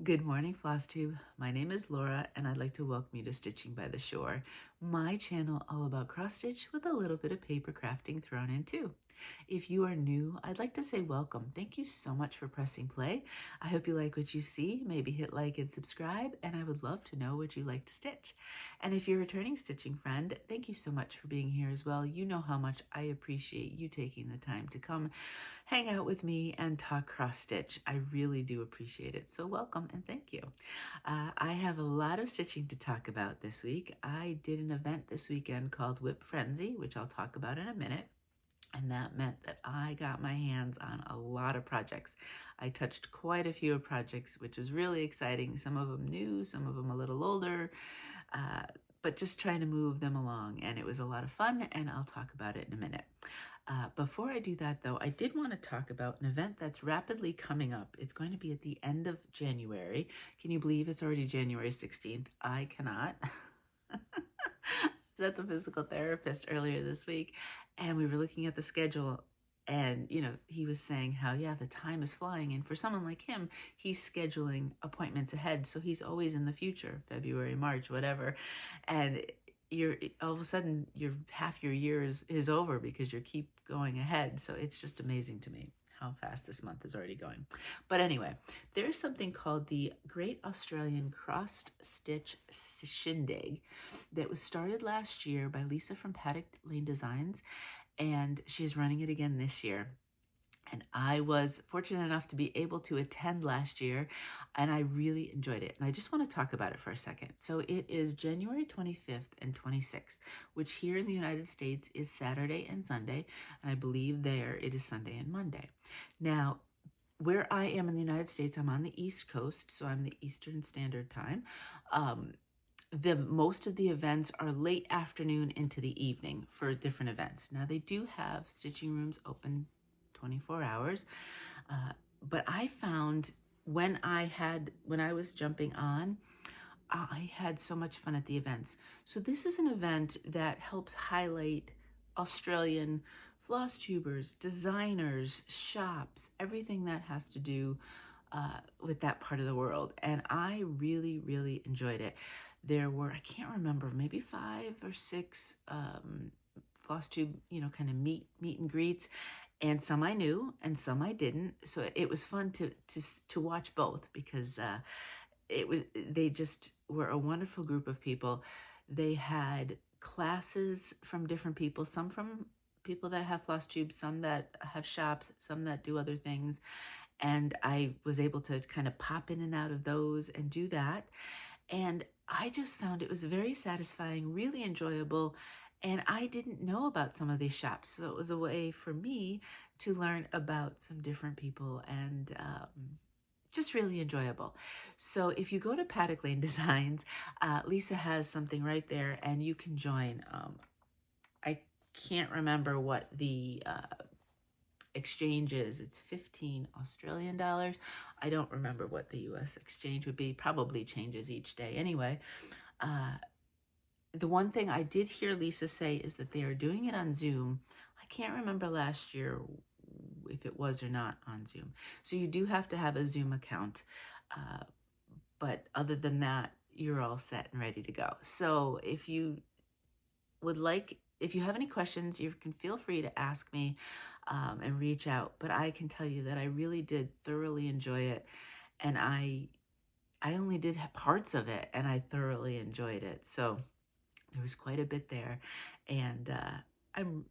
Good morning, Flosstube. My name is Laura, and I'd like to welcome you to Stitching by the Shore, my channel all about cross stitch with a little bit of paper crafting thrown in too. If you are new, I'd like to say welcome. Thank you so much for pressing play. I hope you like what you see. Maybe hit like and subscribe, and I would love to know what you like to stitch. And if you're a returning stitching friend, thank you so much for being here as well. You know how much I appreciate you taking the time to come hang out with me and talk cross stitch. I really do appreciate it. So welcome and thank you. I have a lot of stitching to talk about this week. I did an event this weekend called Whip Frenzy, which I'll talk about in a minute. And that meant that I got my hands on a lot of projects. I touched quite a few projects, which was really exciting. Some of them new, some of them a little older, but just trying to move them along. And it was a lot of fun, and I'll talk about it in a minute. Before I do that, though, I did want to talk about an event that's rapidly coming up. It's going to be at the end of January. Can you believe it's already January 16th? I cannot. I was at the physical therapist earlier this week, and we were looking at the schedule, and, he was saying how, yeah, the time is flying. And for someone like him, he's scheduling appointments ahead. So he's always in the future, February, March, whatever. And you're all of a sudden half your year is over because you keep going ahead. So it's just amazing to me how fast this month is already going. But anyway, there's something called the Great Australian Cross Stitch Shindig that was started last year by Lisa from Paddock Designs, and she's running it again this year. And I was fortunate enough to be able to attend last year, and I really enjoyed it. And I just want to talk about it for a second. So it is January 25th and 26th, which here in the United States is Saturday and Sunday. And I believe there it is Sunday and Monday. Now, where I am in the United States, I'm on the East Coast, so I'm the Eastern Standard Time. Most of the events are late afternoon into the evening for different events. Now, they do have stitching rooms open 24 hours. But I found when I was jumping on, I had so much fun at the events. So this is an event that helps highlight Australian floss tubers, designers, shops, everything that has to do with that part of the world. And I really, really enjoyed it. There were, I can't remember, maybe 5 or 6 floss tube, kind of meet and greets. And some I knew and some I didn't. So it was fun to watch both because they just were a wonderful group of people. They had classes from different people, some from people that have floss tubes, some that have shops, some that do other things. And I was able to kind of pop in and out of those and do that. And I just found it was very satisfying, really enjoyable. And I didn't know about some of these shops. So it was a way for me to learn about some different people, and just really enjoyable. So if you go to Paddock Lane Designs, Lisa has something right there and you can join. I can't remember what the exchange is. It's 15 Australian dollars. I don't remember what the US exchange would be. Probably changes each day anyway. The one thing I did hear Lisa say is that they are doing it on Zoom. I can't remember last year if it was or not on Zoom. So you do have to have a Zoom account. But other than that, you're all set and ready to go. So if you have any questions, you can feel free to ask me and reach out. But I can tell you that I really did thoroughly enjoy it. And I only did parts of it, and I thoroughly enjoyed it. So there was quite a bit there. And I'm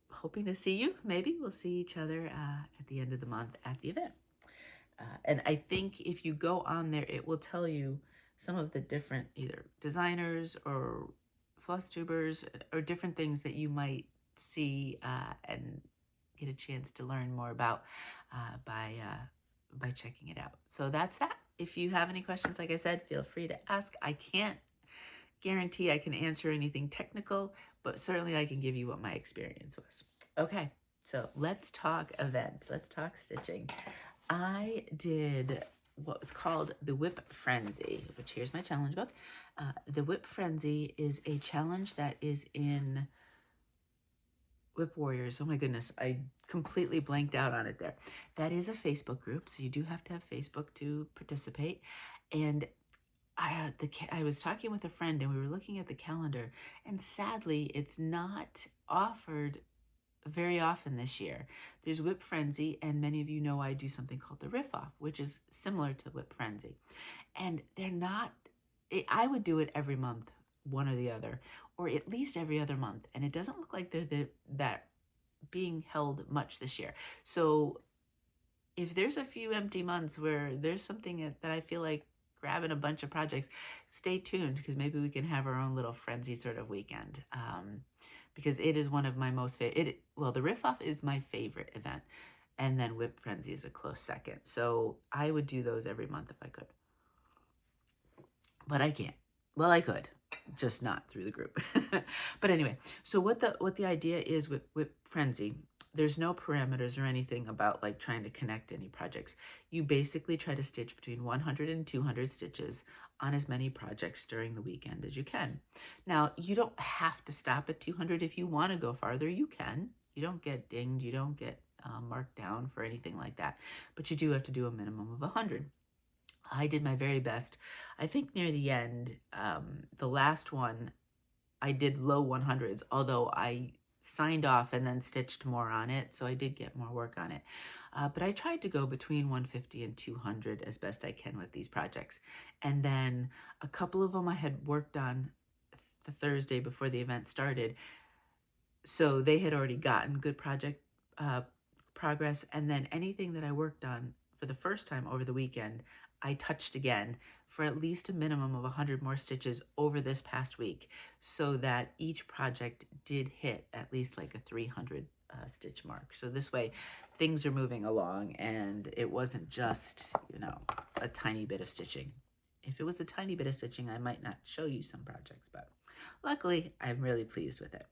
hoping to see you. Maybe we'll see each other at the end of the month at the event. And I think if you go on there, it will tell you some of the different either designers or floss tubers or different things that you might see and get a chance to learn more about by checking it out. So that's that. If you have any questions, like I said, feel free to ask. I can't guarantee I can answer anything technical, but certainly I can give you what my experience was. Okay, so let's talk event. Let's talk stitching. I did what was called the Whip Frenzy, which here's my challenge book. The Whip Frenzy is a challenge that is in Whip Warriors. Oh my goodness, I completely blanked out on it there. That is a Facebook group, so you do have to have Facebook to participate. And I was talking with a friend and we were looking at the calendar, and sadly, it's not offered very often this year. There's Whip Frenzy, and many of you know I do something called the Riff Off, which is similar to Whip Frenzy. And they're not, I would do it every month, one or the other, or at least every other month. And it doesn't look like that being held much this year. So if there's a few empty months where there's something that I feel like grabbing a bunch of projects, stay tuned, because maybe we can have our own little frenzy sort of weekend. Because it is one of my most favorite. Well, the Riff Off is my favorite event, and then Whip Frenzy is a close second. So I would do those every month if I could, but I can't. Well, I could, just not through the group. But anyway, so what the idea is with Whip Frenzy, there's no parameters or anything about like trying to connect any projects. You basically try to stitch between 100 and 200 stitches on as many projects during the weekend as you can. Now, you don't have to stop at 200. If you want to go farther, you can. You don't get dinged. You don't get marked down for anything like that. But you do have to do a minimum of 100. I did my very best. I think near the end, the last one, I did low 100s, although I signed off and then stitched more on it, so I did get more work on it. But I tried to go between 150 and 200 as best I can with these projects. And then a couple of them I had worked on the Thursday before the event started, so they had already gotten good project progress. And then anything that I worked on for the first time over the weekend, I touched again for at least a minimum of 100 more stitches over this past week, so that each project did hit at least like a 300 stitch mark. So this way things are moving along, and it wasn't just, you know, a tiny bit of stitching. If it was a tiny bit of stitching, I might not show you some projects, but luckily I'm really pleased with it.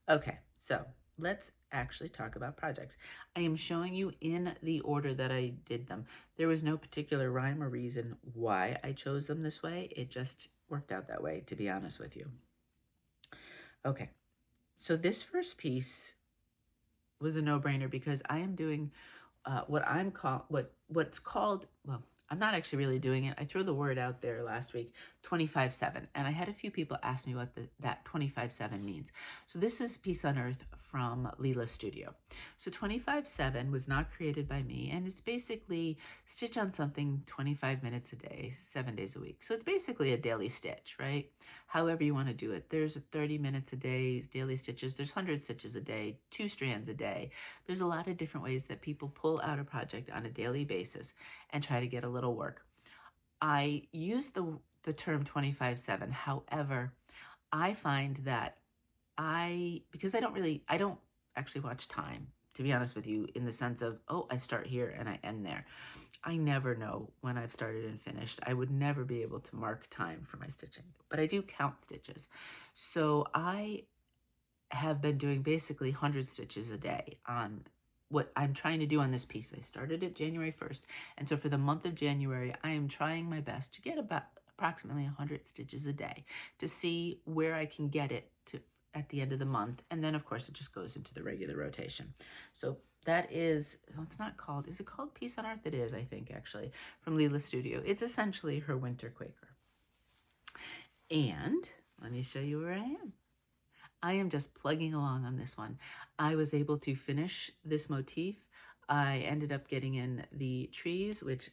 Okay, so let's actually talk about projects. I am showing you in the order that I did them. There was no particular rhyme or reason why I chose them this way. It just worked out that way, to be honest with you. Okay, so this first piece was a no-brainer because I am doing what's called, well, I'm not actually really doing it. I threw the word out there last week, 25/7, and I had a few people ask me what that 25/7 means. So this is Peace on Earth from Lila Studio. So 25/7 was not created by me, and it's basically stitch on something 25 minutes a day, 7 days a week. So it's basically a daily stitch, right? However you want to do it. There's 30 minutes a day, daily stitches. There's 100 stitches a day, 2 strands a day. There's a lot of different ways that people pull out a project on a daily basis and try to get a little work. I use the term 25/7. However, I find that because I don't actually watch time, to be honest with you, in the sense of, oh, I start here and I end there. I never know when I've started and finished. I would never be able to mark time for my stitching, but I do count stitches. So I have been doing basically 100 stitches a day on what I'm trying to do on this piece. I started it January 1st. And so for the month of January, I am trying my best to get about approximately 100 stitches a day to see where I can get it to at the end of the month. And then of course it just goes into the regular rotation. So that is, well, it's not called, is it called Peace on Earth? It is, I think, actually, from Lila Studio. It's essentially her Winter Quaker. And let me show you where I am. I am just plugging along on this one. I was able to finish this motif. I ended up getting in the trees, which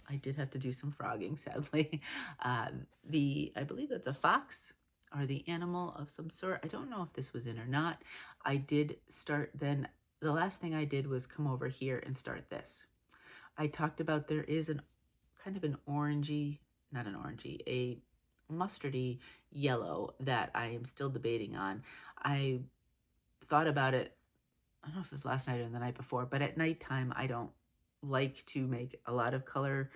I did have to do some frogging, sadly. I believe that's a fox or the animal of some sort. I don't know if this was in or not. I did start then. The last thing I did was come over here and start this. I talked about there is kind of an orangey, not an orangey, a mustardy yellow that I am still debating on. I thought about it, I don't know if it was last night or the night before, but at nighttime I don't like to make a lot of color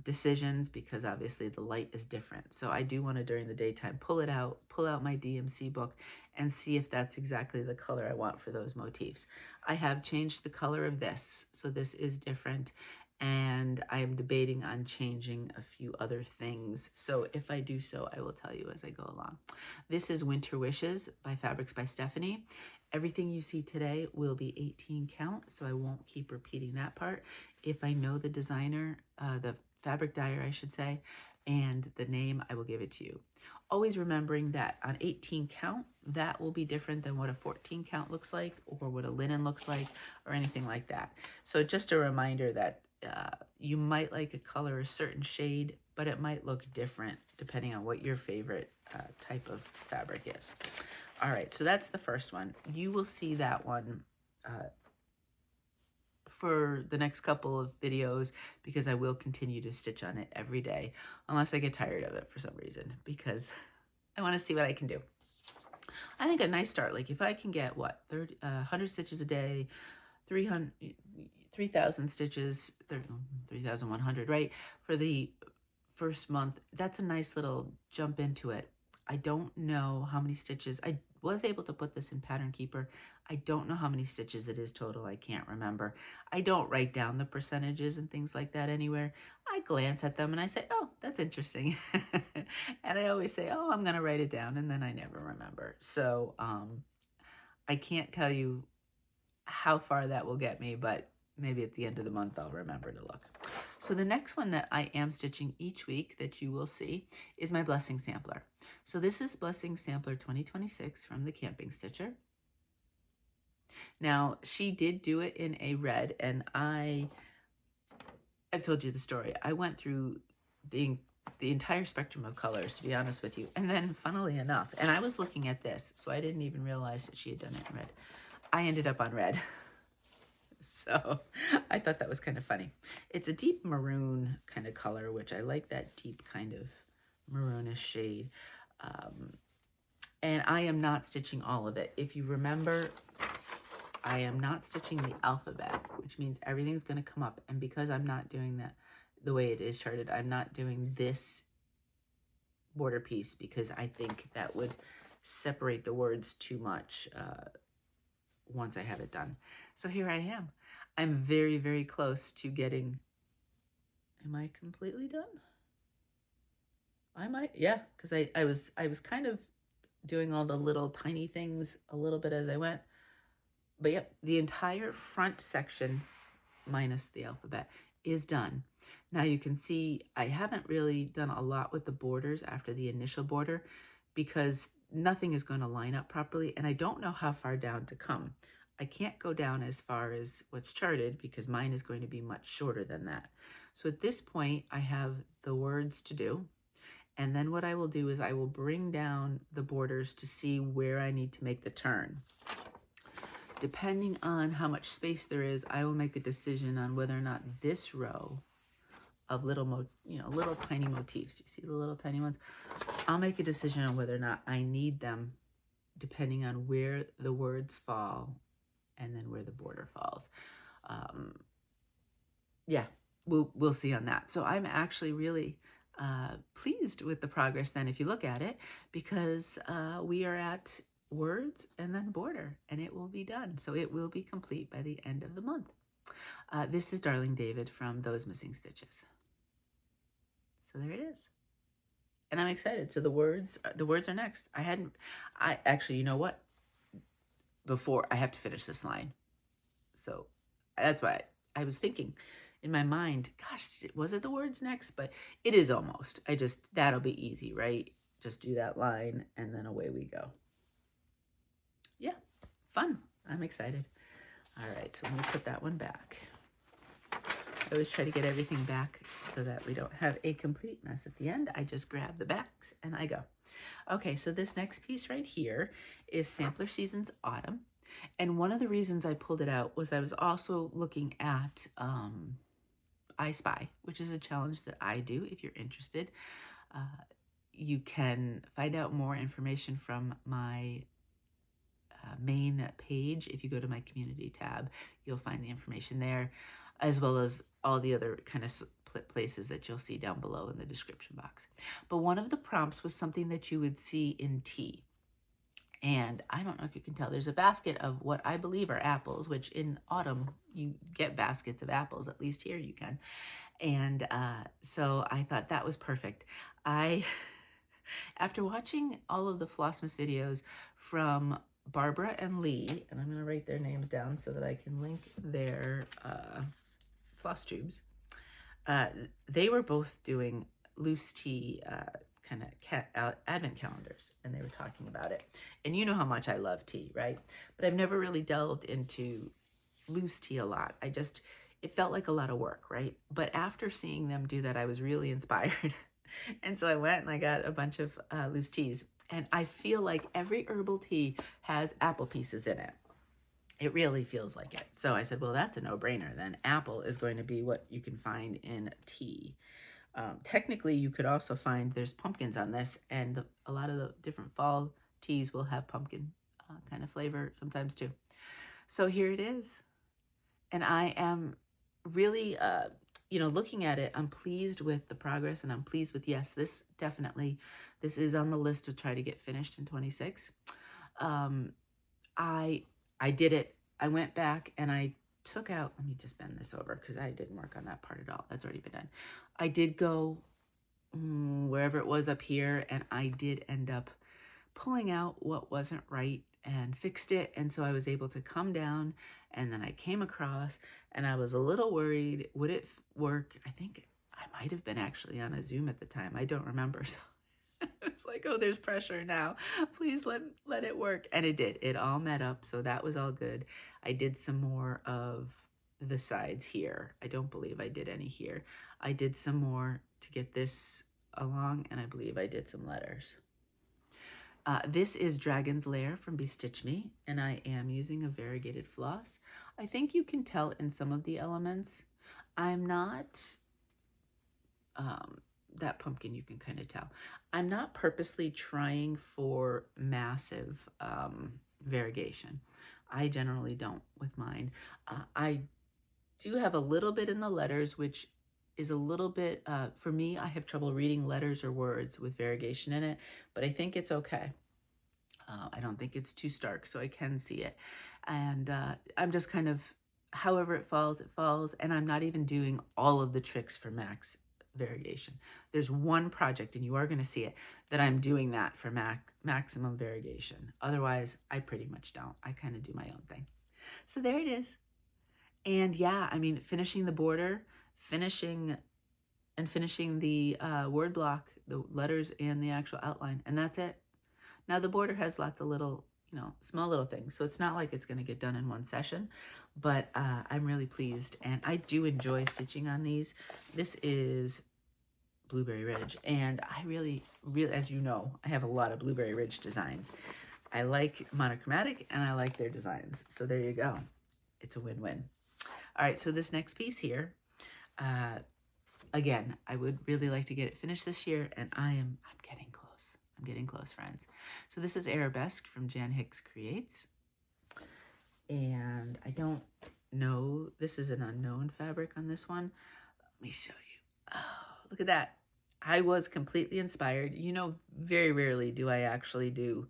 decisions because obviously the light is different. So I do want to, during the daytime, pull out my DMC book and see if that's exactly the color I want for those motifs. I have changed the color of this, so this is different, and I am debating on changing a few other things. So if I do so, I will tell you as I go along. This is Winter Wishes by Fabrics by Stephanie, Everything you see today will be 18 count, so I won't keep repeating that part. If I know the designer, the fabric dyer, I should say, and the name, I will give it to you. Always remembering that on 18 count, that will be different than what a 14 count looks like or what a linen looks like or anything like that. So just a reminder that you might like a color a certain shade, but it might look different depending on what your favorite type of fabric is. All right, so that's the first one. You will see that one for the next couple of videos because I will continue to stitch on it every day unless I get tired of it for some reason because I want to see what I can do. I think a nice start, like if I can get what, 100 stitches a day, 3,000 stitches, 3,100, right? For the first month, that's a nice little jump into it. I don't know how many stitches. I was able to put this in Pattern Keeper. I don't know how many stitches it is total. I can't remember. I don't write down the percentages and things like that anywhere. I glance at them and I say, oh, that's interesting. And I always say, oh, I'm going to write it down. And then I never remember. So I can't tell you how far that will get me, but maybe at the end of the month, I'll remember to look. So the next one that I am stitching each week that you will see is my Blessing Sampler. So this is Blessing Sampler 2026 from the Camping Stitcher. Now, she did do it in a red, and I've told you the story. I went through the entire spectrum of colors, to be honest with you. And then, funnily enough, and I was looking at this, so I didn't even realize that she had done it in red. I ended up on red. So I thought that was kind of funny. It's a deep maroon kind of color, which I like that deep kind of maroonish shade. And I am not stitching all of it. If you remember, I am not stitching the alphabet, which means everything's going to come up. And because I'm not doing that the way it is charted, I'm not doing this border piece because I think that would separate the words too much once I have it done. So here I am. I'm very, very close to getting, am I completely done? I might, yeah, because I was kind of doing all the little tiny things a little bit as I went. But yep, the entire front section, minus the alphabet, is done. Now you can see I haven't really done a lot with the borders after the initial border because nothing is going to line up properly, and I don't know how far down to come. I can't go down as far as what's charted because mine is going to be much shorter than that. So at this point, I have the words to do. And then what I will do is I will bring down the borders to see where I need to make the turn. Depending on how much space there is, I will make a decision on whether or not this row of little, little tiny motifs, do you see the little tiny ones? I'll make a decision on whether or not I need them depending on where the words fall and then where the border falls. Yeah, we'll see on that. So I'm actually really pleased with the progress then if you look at it because we are at words and then border and it will be done. So it will be complete by the end of the month. This is Darling David from Those Missing Stitches. So there it is. And I'm excited. So the words are next. I actually, you know what? Before I have to finish this line. So that's why I was thinking in my mind, gosh, was it the words next? But it is almost. That'll be easy, right? Just do that line and then away we go. Yeah, fun. I'm excited. All right, so let me put that one back. I always try to get everything back so that we don't have a complete mess at the end. I just grab the backs and I go. Okay, so this next piece right here is Sampler Seasons Autumn. And one of the reasons I pulled it out was I was also looking at I Spy, which is a challenge that I do if you're interested. You can find out more information from my main page. If you go to my community tab, you'll find the information there, as well as all the other kind of places that you'll see down below in the description box. But one of the prompts was something that you would see in tea. And I don't know if you can tell, there's a basket of what I believe are apples, which in autumn you get baskets of apples, at least here you can. And so I thought that was perfect. After watching all of the Flossmas videos from Barbara and Lee, and I'm going to write their names down so that I can link their Flosstubes. They were both doing loose tea kind of advent calendars, and they were talking about it. And you know how much I love tea, right? But I've never really delved into loose tea a lot. It felt like a lot of work, right? But after seeing them do that, I was really inspired. And so I went and I got a bunch of loose teas. And I feel like every herbal tea has apple pieces in it. It really feels like it. So I said, well, that's a no-brainer. Then apple is going to be what you can find in tea. Technically, you could also find there's pumpkins on this, and a lot of the different fall teas will have pumpkin kind of flavor sometimes too. So here it is. And I am really, looking at it, I'm pleased with the progress, and I'm pleased with, yes, this is on the list to try to get finished in 26. I did it. I went back and I took out, let me just bend this over because I didn't work on that part at all. That's already been done. I did go wherever it was up here, and I did end up pulling out what wasn't right and fixed it. And so I was able to come down, and then I came across, and I was a little worried. Would it work? I think I might have been actually on a Zoom at the time. I don't remember. So it's like, oh, there's pressure now. Please let it work. And it did. It all met up. So that was all good. I did some more of the sides here. I don't believe I did any here. I did some more to get this along, and I believe I did some letters. This is Dragon's Lair from Bestitchme, and I am using a variegated floss. I think you can tell in some of the elements. I'm not, that pumpkin you can kind of tell. I'm not purposely trying for massive variegation. I generally don't with mine. I do have a little bit in the letters, which is a little bit, for me, I have trouble reading letters or words with variegation in it, but I think it's okay. I don't think it's too stark, so I can see it. And I'm just kind of, however it falls, and I'm not even doing all of the tricks for max variegation. There's one project, and you are going to see it, that I'm doing that for maximum variegation. Otherwise, I pretty much don't. I kind of do my own thing. So there it is. And yeah, I mean, finishing the border, finishing the word block, the letters and the actual outline, and that's it. Now the border has lots of little, small little things, so it's not like it's going to get done in one session, but I'm really pleased, and I do enjoy stitching on these. This is Blueberry Ridge, and I really, as you know, I have a lot of Blueberry Ridge designs. I like monochromatic, and I like their designs, so there you go. It's a win-win. All right, so this next piece here, again, I would really like to get it finished this year, and I'm getting close. I'm getting close, friends. So this is Arabesque from Jan Hicks Creates. And I don't know, this is an unknown fabric on this one. Let me show you. Oh, look at that. I was completely inspired. Very rarely do I actually do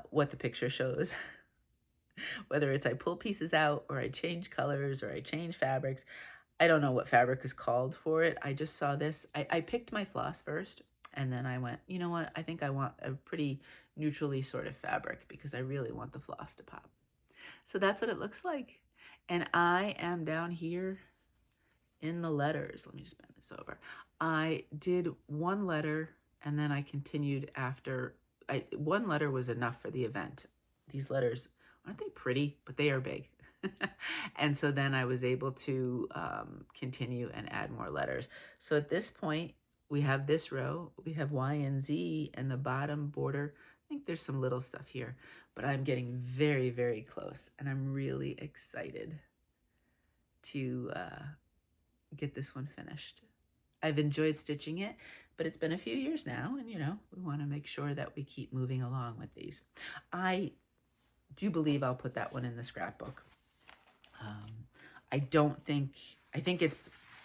what the picture shows. Whether it's I pull pieces out, or I change colors, or I change fabrics. I don't know what fabric is called for it. I just saw this. I picked my floss first, and then I went, you know what? I think I want a pretty neutrally sort of fabric because I really want the floss to pop. So that's what it looks like. And I am down here in the letters. Let me just bend this over. I did one letter, and then I continued after. One letter was enough for the event. These letters, aren't they pretty? But they are big. And so then I was able to continue and add more letters. So at this point, we have this row, we have Y and Z, and the bottom border. I think there's some little stuff here, but I'm getting very, very close, and I'm really excited to get this one finished. I've enjoyed stitching it, but it's been a few years now, and we want to make sure that we keep moving along with these. I do believe I'll put that one in the scrapbook. I think it's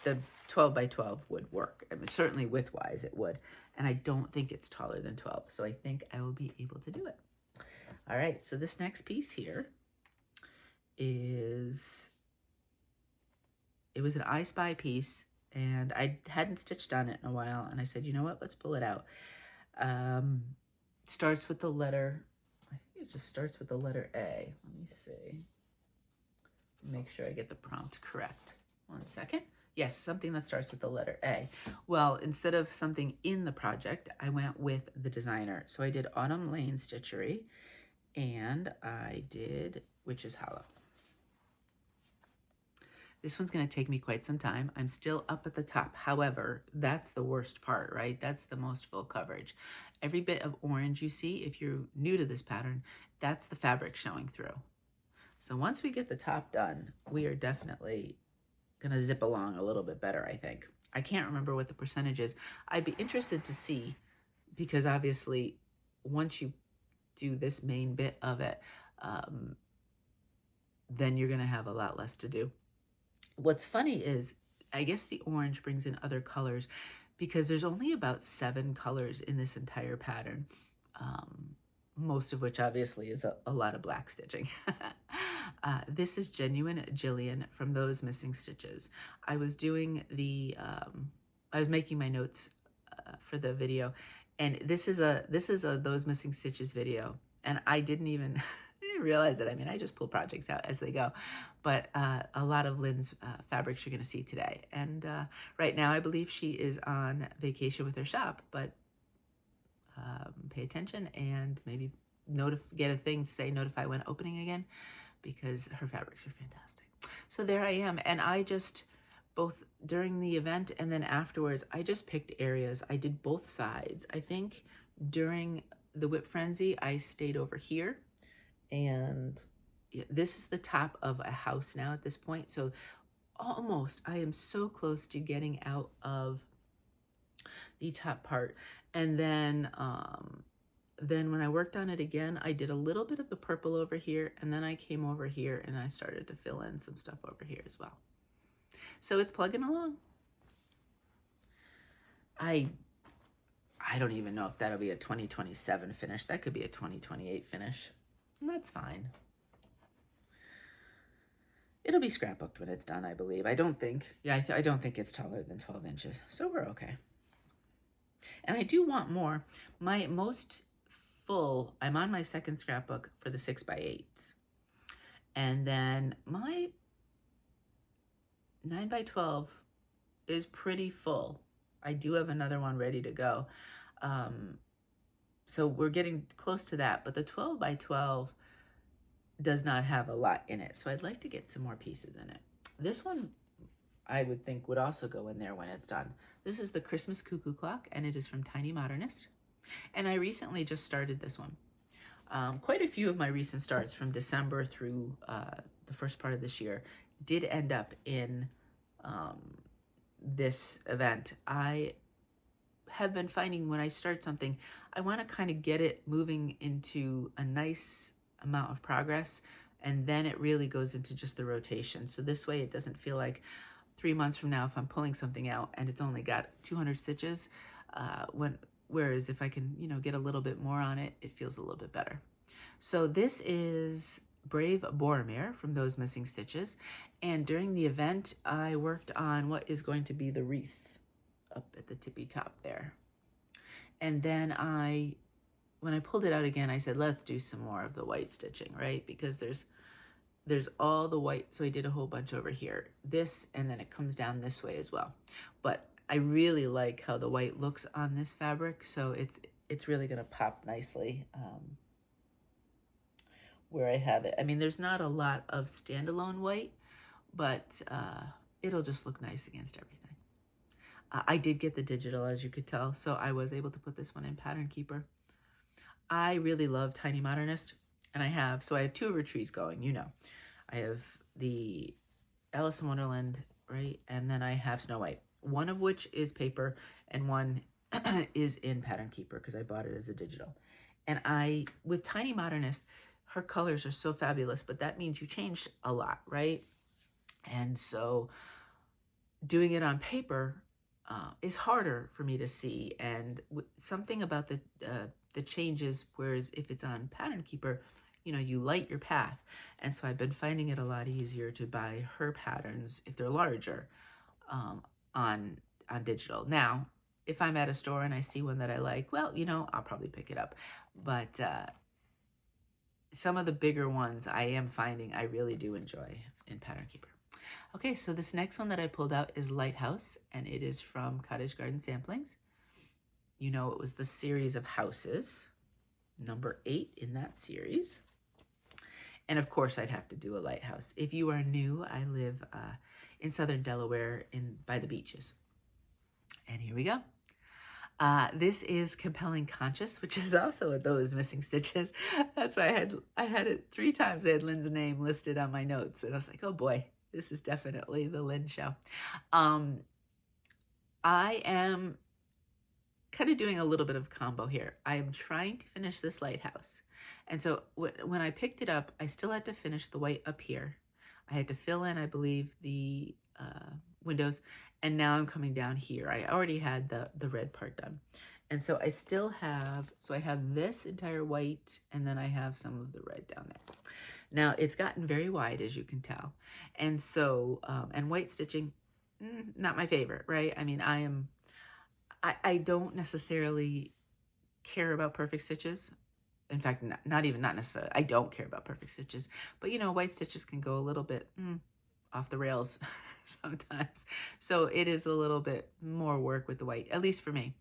the 12 by 12 would work. I mean, certainly widthwise it would. And I don't think it's taller than 12. So I think I will be able to do it. All right. So this next piece here it was an I Spy piece, and I hadn't stitched on it in a while. And I said, you know what, let's pull it out. Starts with the letter. I think just starts with the letter A. Let me see. Make sure I get the prompt correct. 1 second. Yes, something that starts with the letter A. Well, instead of something in the project, I went with the designer. So I did Autumn Lane Stitchery, and I did Witch's Hollow. This one's going to take me quite some time. I'm still up at the top. However, that's the worst part, right? That's the most full coverage. Every bit of orange you see, if you're new to this pattern, that's the fabric showing through. So once we get the top done, we are definitely going to zip along a little bit better, I think. I can't remember what the percentage is. I'd be interested to see, because obviously once you do this main bit of it, then you're going to have a lot less to do. What's funny is, I guess the orange brings in other colors because there's only about 7 colors in this entire pattern, most of which obviously is a lot of black stitching. This is Genuine Gillian from Those Missing Stitches. I was doing the, I was making my notes for the video, and this is a Those Missing Stitches video, and I didn't even realize it. I mean, I just pull projects out as they go, but a lot of Lynn's fabrics you're going to see today. And right now, I believe she is on vacation with her shop, but pay attention and maybe get a thing to say notify when opening again, because her fabrics are fantastic. So there I am, and I just, both during the event and then afterwards, I just picked areas. I did both sides. I think during the Whip Frenzy, I stayed over here, and this is the top of a house now at this point. So almost, I am so close to getting out of the top part. And then when I worked on it again, I did a little bit of the purple over here, and then I came over here and I started to fill in some stuff over here as well. So it's plugging along. I don't even know if that'll be a 2027 finish. That could be a 2028 finish. And that's fine. It'll be scrapbooked when it's done, I believe. I don't think, I don't think it's taller than 12 inches. So we're okay. And I do want more. My most full, I'm on my second scrapbook for the 6x8s. And then my 9x12 is pretty full. I do have another one ready to go. So we're getting close to that, but the 12x12 does not have a lot in it. So I'd like to get some more pieces in it. This one, I would think, would also go in there when it's done. This is the Christmas Cuckoo Clock, and it is from Tiny Modernist. And I recently just started this one. Quite a few of my recent starts from December through the first part of this year did end up in this event. I have been finding when I start something, I want to kind of get it moving into a nice amount of progress, and then it really goes into just the rotation. So this way it doesn't feel like 3 months from now if I'm pulling something out and it's only got 200 stitches, whereas if I can, get a little bit more on it, it feels a little bit better. So this is Brave Boromir from Those Missing Stitches, and during the event I worked on what is going to be the wreath up at the tippy top there. And then when I pulled it out again, I said, let's do some more of the white stitching, right? Because there's all the white. So I did a whole bunch over here, this, and then it comes down this way as well. But I really like how the white looks on this fabric. So it's really going to pop nicely where I have it. I mean, there's not a lot of standalone white, but it'll just look nice against everything. I did get the digital, as you could tell, so I was able to put this one in Pattern Keeper. I really love Tiny Modernist, and I have 2 of her trees going, I have the Alice in Wonderland, right? And then I have Snow White, one of which is paper, and one is in Pattern Keeper because I bought it as a digital. And with Tiny Modernist, her colors are so fabulous, but that means you changed a lot, right? And so doing it on paper is harder for me to see, and something about the changes, whereas if it's on Pattern Keeper, you light your path. And so I've been finding it a lot easier to buy her patterns if they're larger on digital. Now, if I'm at a store and I see one that I like, well, I'll probably pick it up. But some of the bigger ones I am finding I really do enjoy in Pattern Keeper. Okay, so this next one that I pulled out is Lighthouse, and it is from Cottage Garden Samplings. You know, it was the series of houses, number 8 in that series. And of course, I'd have to do a lighthouse. If you are new, I live in southern Delaware by the beaches. And here we go. This is Compelling Conchis, which is also those missing stitches. That's why I had it 3 times. I had Lynn's name listed on my notes, and I was like, oh boy, this is definitely the Lynn show. I am kind of doing a little bit of combo here. I am trying to finish this lighthouse. And so when I picked it up, I still had to finish the white up here. I had to fill in, I believe, the windows, and now I'm coming down here. I already had the red part done. And so I still have, so I have this entire white, and then I have some of the red down there. Now, it's gotten very wide, as you can tell. And so, and white stitching, not my favorite, right? I mean, I don't necessarily care about perfect stitches. In fact, not necessarily. I don't care about perfect stitches. But, you know, white stitches can go a little bit off the rails sometimes. So it is a little bit more work with the white, at least for me.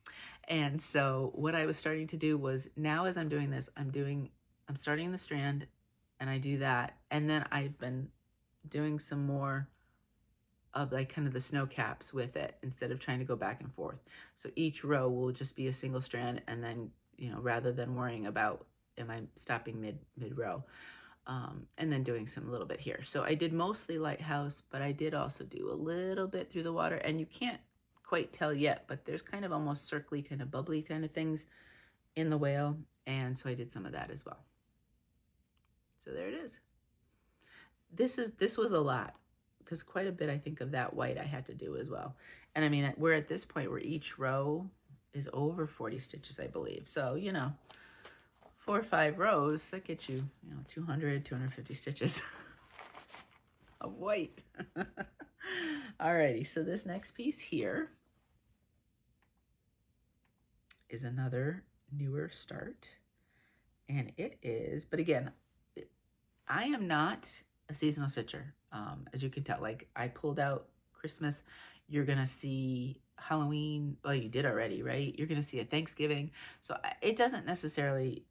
And so what I was starting to do was, now as I'm doing this, I'm starting the strand, and I do that. And then I've been doing some more of like kind of the snow caps with it instead of trying to go back and forth. So each row will just be a single strand, and then, you know, rather than worrying about am I stopping mid row, and then doing some little bit here. So I did mostly Lighthouse, but I did also do a little bit through the water, and you can't quite tell yet, but there's kind of almost circly, kind of bubbly kind of things in the whale, and so I did some of that as well. So there it is. This was a lot, because quite a bit, I think, of that white I had to do as well. And I mean, we're at this point where each row is over 40 stitches, I believe. So, you know, 4 or 5 rows, that gets you, you know, 200, 250 stitches of white. Alrighty, so this next piece here is another newer start. And it is, but again, I am not a seasonal stitcher. As you can tell, like I pulled out Christmas, you're gonna see Halloween, well, you did already, right? You're gonna see a Thanksgiving. So it doesn't necessarily,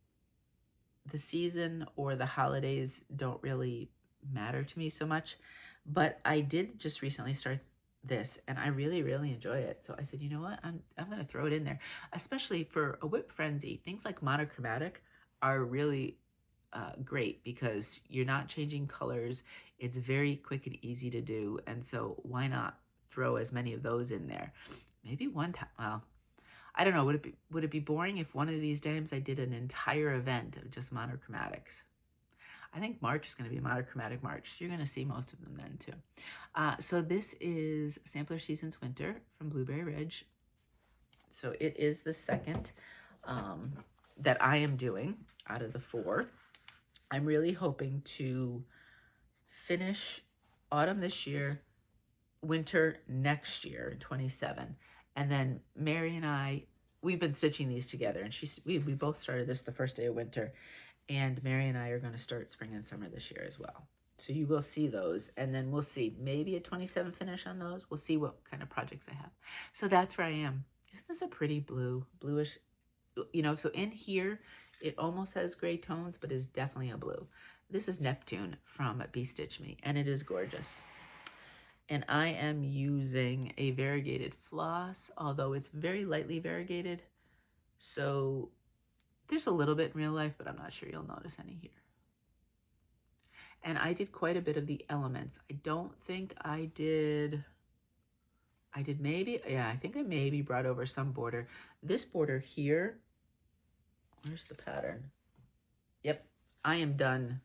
the season or the holidays don't really matter to me so much, but I did just recently start this, and I really, really enjoy it. So I said, you know what, I'm gonna throw it in there, especially for a whip frenzy. Things like monochromatic are really great because you're not changing colors. It's very quick and easy to do, and so why not throw as many of those in there? Maybe one time, well, I don't know, would it be boring if one of these times I did an entire event of just monochromatics? I think March is going to be Monochromatic March, so you're going to see most of them then too. So this is Sampler Seasons Winter from Blueberry Ridge. So it is the second that I am doing out of the 4. I'm really hoping to finish autumn this year, winter next year, 27. And then Mary and I, we've been stitching these together, and we both started this the first day of winter, and Mary and I are going to start spring and summer this year as well. So you will see those, and then we'll see maybe a 27 finish on those. We'll see what kind of projects I have. So that's where I am. Isn't this a pretty bluish, you know, so in here, it almost has gray tones, but is definitely a blue. This is Neptune from Bestitchme, and it is gorgeous. And I am using a variegated floss, although it's very lightly variegated. So there's a little bit in real life, but I'm not sure you'll notice any here. And I did quite a bit of the elements. I don't think I did maybe, yeah, I think I maybe brought over some border. This border here, where's the pattern? Yep, I am done.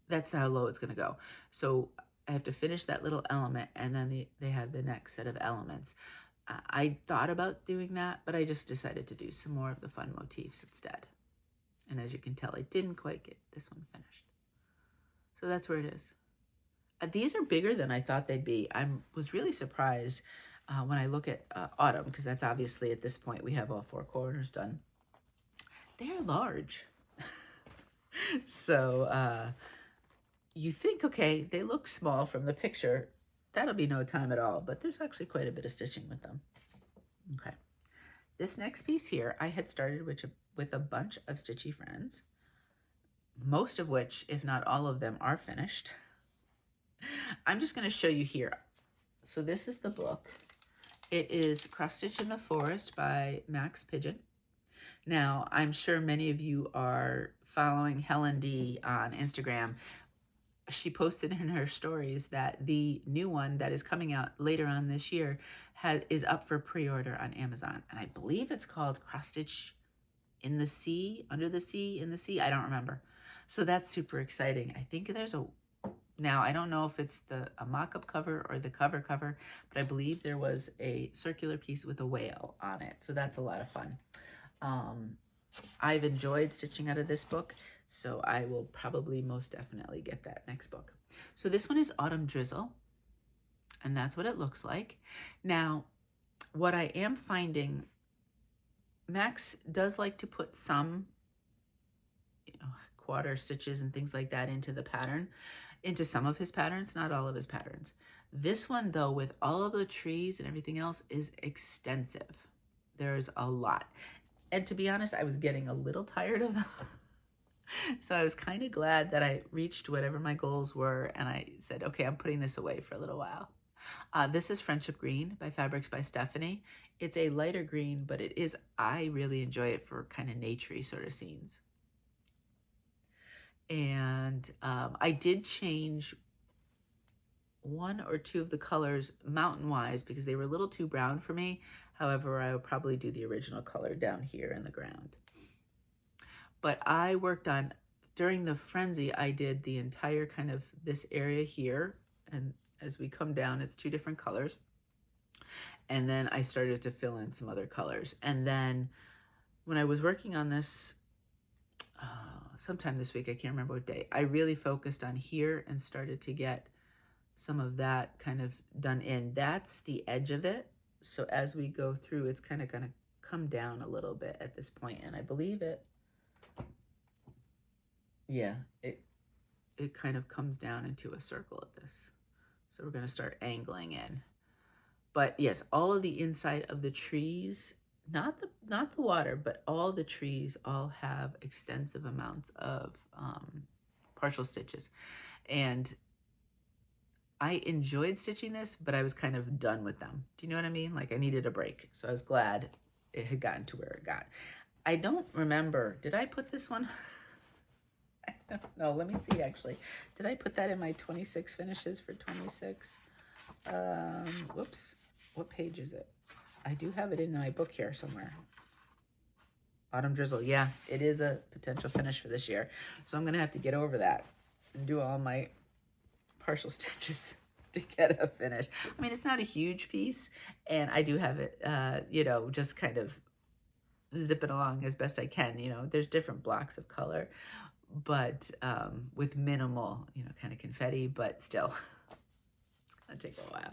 That's how low it's gonna go. So I have to finish that little element, and then they have the next set of elements. I thought about doing that, but I just decided to do some more of the fun motifs instead. And as you can tell, I didn't quite get this one finished. So that's where it is. These are bigger than I thought they'd be. I was really surprised when I look at autumn, because that's obviously at this point we have all 4 corners done. They're large. So you think, okay, they look small from the picture. That'll be no time at all, but there's actually quite a bit of stitching with them. Okay. This next piece here, I had started with a bunch of Stitchy friends, most of which, if not all of them, are finished. I'm just going to show you here. So this is the book. It is Cross Stitch in the Forest by Max Pidgeon. Now, I'm sure many of you are following Helen D on Instagram. She posted in her stories that the new one that is coming out later on this year is up for pre-order on Amazon. And I believe it's called Cross Stitch in the Sea, Under the Sea, in the Sea. I don't remember. So that's super exciting. I think there's now I don't know if it's a mock-up cover or the cover, but I believe there was a circular piece with a whale on it. So that's a lot of fun. I've enjoyed stitching out of this book, so I will probably most definitely get that next book. So this one is Autumn Drizzle, and that's what it looks like. Now, what I am finding, Max does like to put some, quarter stitches and things like that into the pattern, into some of his patterns, not all of his patterns. This one, though, with all of the trees and everything else, is extensive. There's a lot. And to be honest, I was getting a little tired of them. So I was kind of glad that I reached whatever my goals were, and I said, okay, I'm putting this away for a little while. This is Friendship Green by Fabrics by Stephanie. It's a lighter green, but I really enjoy it for kind of naturey sort of scenes. And I did change one or two of the colors mountain-wise because they were a little too brown for me. However, I will probably do the original color down here in the ground. But I worked on, during the frenzy, I did the entire kind of this area here. And as we come down, it's two different colors. And then I started to fill in some other colors. And then when I was working on this, sometime this week, I can't remember what day, I really focused on here and started to get some of that kind of done in. That's the edge of it. So as we go through, it's kind of going to come down a little bit at this point, and I believe it, yeah, it kind of comes down into a circle at this. So we're going to start angling in. But yes, all of the inside of the trees, not the water, but all the trees all have extensive amounts of partial stitches. And I enjoyed stitching this, but I was kind of done with them. Do you know what I mean? Like I needed a break. So I was glad it had gotten to where it got. I don't remember. Did I put this one? I don't know. Let me see, actually. Did I put that in my 26 finishes for 26? Whoops. What page is it? I do have it in my book here somewhere. Autumn Drizzle. Yeah, it is a potential finish for this year. So I'm going to have to get over that and do all my partial stitches to get a finish. I mean, it's not a huge piece, and I do have it, just kind of zipping along as best I can. There's different blocks of color, but with minimal, kind of confetti, but still, it's going to take a while.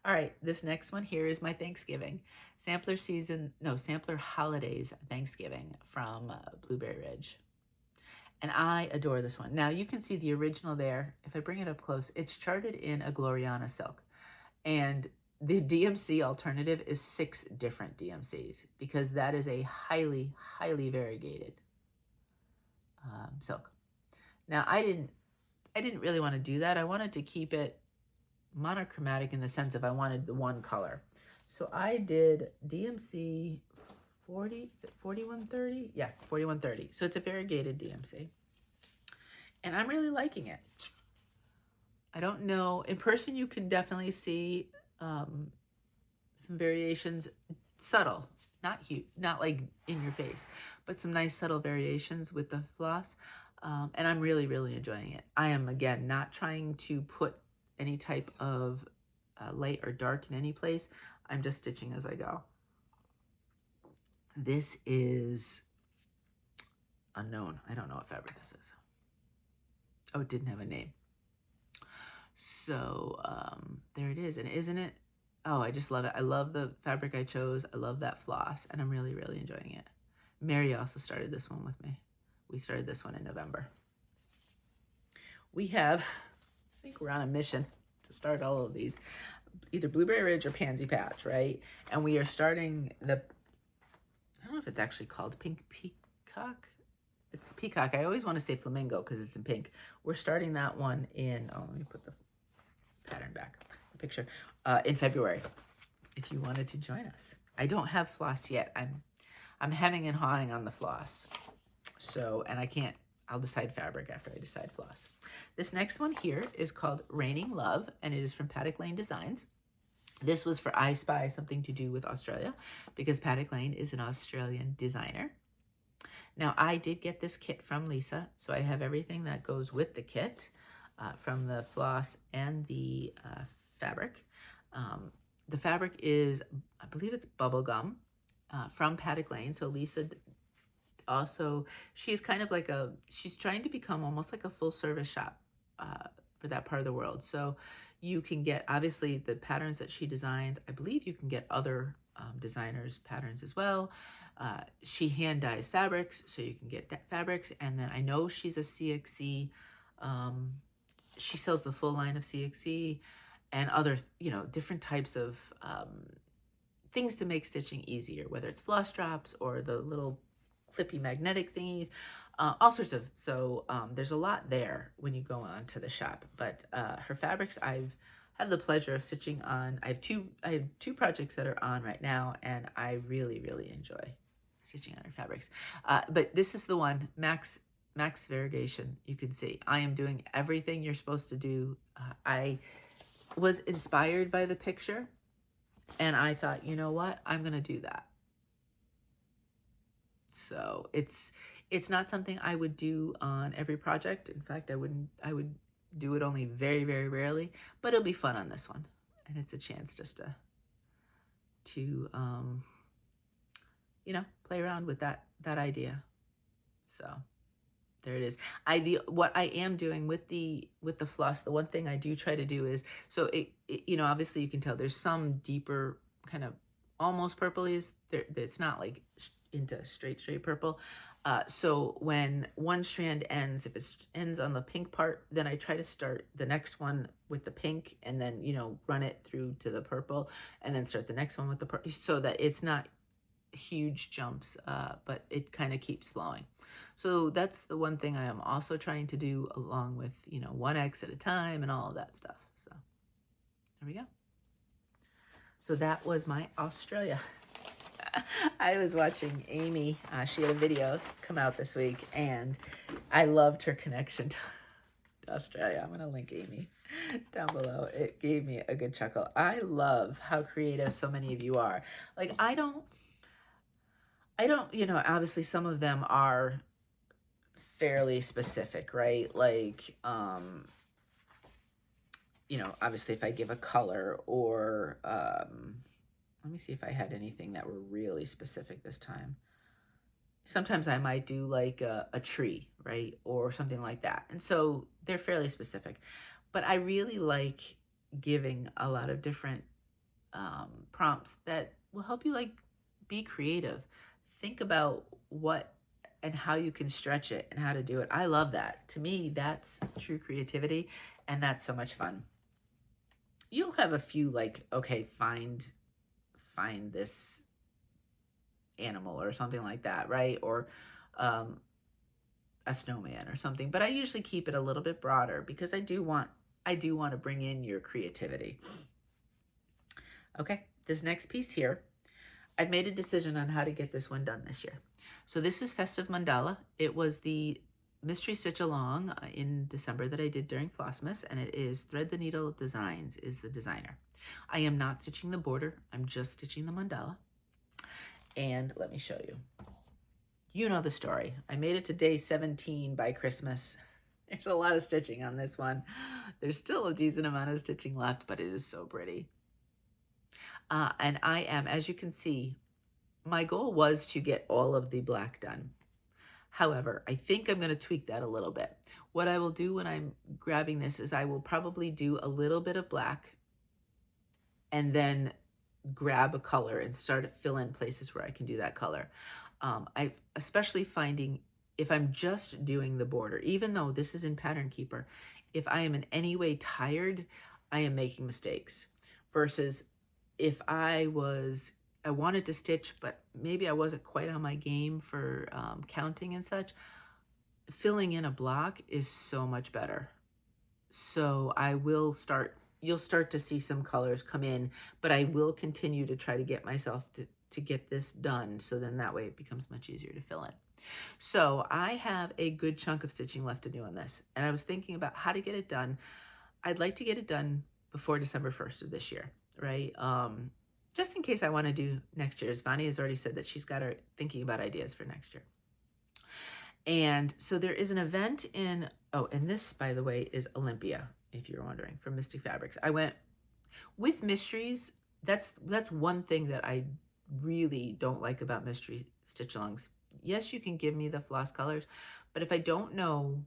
All right, this next one here is my Thanksgiving. Sampler Holidays Thanksgiving from Blueberry Ridge. And I adore this one. Now, you can see the original there. If I bring it up close, it's charted in a Gloriana silk. And the DMC alternative is 6 different DMCs because that is a highly, highly variegated silk. Now, I didn't really want to do that. I wanted to keep it monochromatic in the sense of I wanted the one color. So I did DMC 40, is it 4130? Yeah, 4130. So it's a variegated DMC. And I'm really liking it. I don't know. In person, you can definitely see some variations, subtle, not huge, not like in your face, but some nice subtle variations with the floss. And I'm really, really enjoying it. I am, again, not trying to put any type of light or dark in any place. I'm just stitching as I go. This is unknown. I don't know what fabric this is. Oh, it didn't have a name. So there it is. And isn't it? Oh, I just love it. I love the fabric I chose. I love that floss, and I'm really, really enjoying it. Mary also started this one with me. We started this one in November. We have, I think we're on a mission to start all of these, either Blueberry Ridge or Pansy Patch, right? And we are starting the, I don't know if it's actually called Pink Peacock. It's the Peacock. I always want to say Flamingo because it's in pink. We're starting that one in, oh, let me put the pattern back, the picture, in February, if you wanted to join us. I don't have floss yet. I'm hemming and hawing on the floss. So, and I can't, I'll decide fabric after I decide floss. This next one here is called Raining Love, and it is from Paddock Lane Designs. This was for I Spy, something to do with Australia, because Paddock Lane is an Australian designer. Now, I did get this kit from Lisa, so I have everything that goes with the kit, from the floss and the fabric. The fabric is, I believe it's bubblegum, from Paddock Lane. So Lisa also, she's kind of like she's trying to become almost like a full service shop for that part of the world. So you can get, obviously, the patterns that she designs. I believe you can get other designers' patterns as well. She hand dyes fabrics, so you can get fabrics. And then I know she's a CXC. She sells the full line of CXC and other, different types of things to make stitching easier, whether it's floss drops or the little clippy magnetic thingies, all sorts of. So there's a lot there when you go on to the shop. But her fabrics, I've had the pleasure of stitching on. I have two projects that are on right now, and I really, really enjoy stitching on her fabrics. But this is the one, Max Variegation. You can see I am doing everything you're supposed to do. I was inspired by the picture, and I thought, you know what, I'm gonna do that. So it's not something I would do on every project. In fact, I would do it only very, very rarely, but it'll be fun on this one. And it's a chance just to play around with that idea. So there it is. What I am doing with the floss, the one thing I do try to do is, so it obviously you can tell there's some deeper kind of almost purplies. It's not like into straight purple. So when one strand ends, if it ends on the pink part, then I try to start the next one with the pink and then, run it through to the purple and then start the next one with the purple, so that it's not huge jumps, but it kind of keeps flowing. So that's the one thing I am also trying to do, along with, 1X at a time and all of that stuff. So there we go. So that was my Australia. I was watching Amy. She had a video come out this week, and I loved her connection to Australia. I'm going to link Amy down below. It gave me a good chuckle. I love how creative so many of you are. Like, I don't, obviously some of them are fairly specific, right? Like, obviously if I give a color or, let me see if I had anything that were really specific this time. Sometimes I might do like a tree, right? Or something like that. And so they're fairly specific. But I really like giving a lot of different prompts that will help you be creative. Think about what and how you can stretch it and how to do it. I love that. To me, that's true creativity, and that's so much fun. You'll have a few okay, find this animal or something like that, right? Or a snowman or something. But I usually keep it a little bit broader because I do want to bring in your creativity. Okay, this next piece here, I've made a decision on how to get this one done this year. So this is Festive Mandala. It was the mystery stitch along in December that I did during Flossmas, and it is Thread the Needle Designs is the designer. I am not stitching the border. I'm just stitching the mandala. And let me show you. You know the story. I made it to day 17 by Christmas. There's a lot of stitching on this one. There's still a decent amount of stitching left, but it is so pretty. And I am, as you can see, my goal was to get all of the black done. However, I think I'm going to tweak that a little bit. What I will do when I'm grabbing this is I will probably do a little bit of black and then grab a color and start to fill in places where I can do that color. I'm especially finding if I'm just doing the border, even though this is in Pattern Keeper, if I am in any way tired, I am making mistakes. Versus if I wanted to stitch, but maybe I wasn't quite on my game for counting and such, filling in a block is so much better. So you'll start to see some colors come in, but I will continue to try to get myself to get this done. So then that way it becomes much easier to fill in. So I have a good chunk of stitching left to do on this. And I was thinking about how to get it done. I'd like to get it done before December 1st of this year, right? Just in case I want to do next year's. Vani has already said that she's got her thinking about ideas for next year. And so there is an event in, and this, by the way, is Olympia, if you're wondering, from Mystic Fabrics. I went with mysteries. That's one thing that I really don't like about mystery stitch-alongs. Yes, you can give me the floss colors, but if I don't know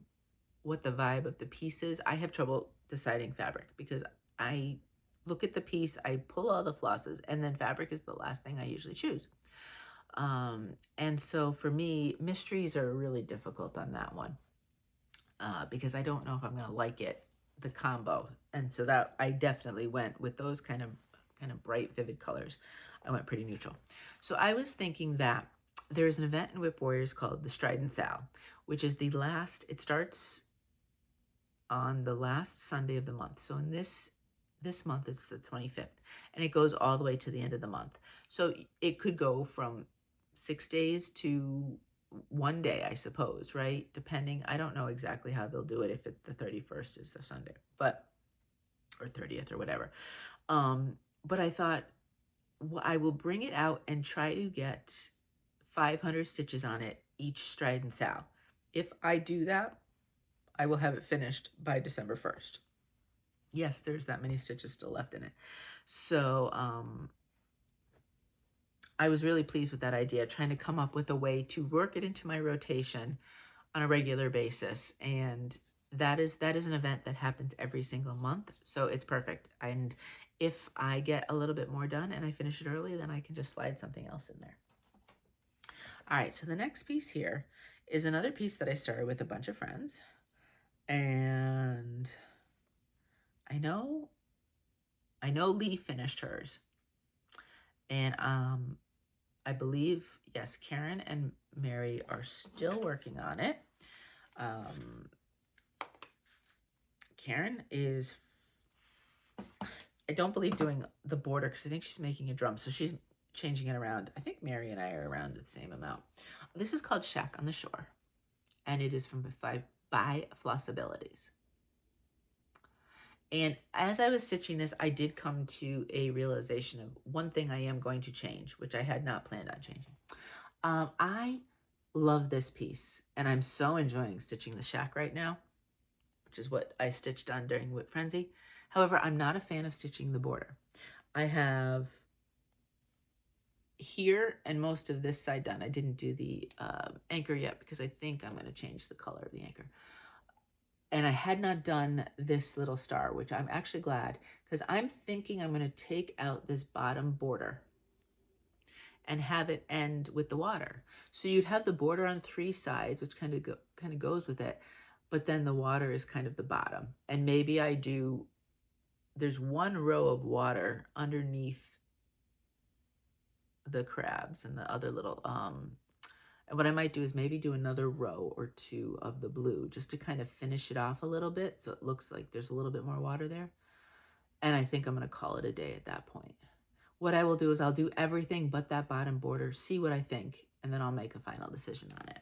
what the vibe of the piece is, I have trouble deciding fabric, because I look at the piece, I pull all the flosses, and then fabric is the last thing I usually choose. And so for me, mysteries are really difficult on that one, because I don't know if I'm going to like it, the combo. And so that I definitely went with those kind of bright, vivid colors. I went pretty neutral. So I was thinking that there's an event in Whip Warriors called the Strident Sal, which is it starts on the last Sunday of the month. So in this month, it's the 25th, and it goes all the way to the end of the month. So it could go from 6 days to 1 day, I suppose, right? Depending, I don't know exactly how they'll do it, if the 31st is the Sunday, or 30th or whatever. But I thought, I will bring it out and try to get 500 stitches on it each Strident Sal. If I do that, I will have it finished by December 1st. Yes, there's that many stitches still left in it. So I was really pleased with that idea, trying to come up with a way to work it into my rotation on a regular basis. And that is an event that happens every single month. So it's perfect. And if I get a little bit more done and I finish it early, then I can just slide something else in there. All right, so the next piece here is another piece that I started with a bunch of friends. And I know Lee finished hers. And I believe, yes, Karen and Mary are still working on it. Karen is, I don't believe, doing the border, because I think she's making a drum. So she's changing it around. I think Mary and I are around the same amount. This is called Shack on the Shore, and it is from by Flossabilities. And as I was stitching this, I did come to a realization of one thing I am going to change, which I had not planned on changing. I love this piece, and I'm so enjoying stitching the shack right now, which is what I stitched on during Whip Frenzy. However, I'm not a fan of stitching the border. I have here and most of this side done. I didn't do the anchor yet, because I think I'm going to change the color of the anchor. And I had not done this little star, which I'm actually glad, because I'm thinking I'm going to take out this bottom border and have it end with the water. So you'd have the border on 3 sides, which kind of goes with it, but then the water is kind of the bottom. And maybe there's 1 row of water underneath the crabs and the other little, and what I might do is maybe do another row or 2 of the blue, just to kind of finish it off a little bit, so it looks like there's a little bit more water there. And I think I'm going to call it a day at that point. What I will do is I'll do everything but that bottom border, see what I think, and then I'll make a final decision on it.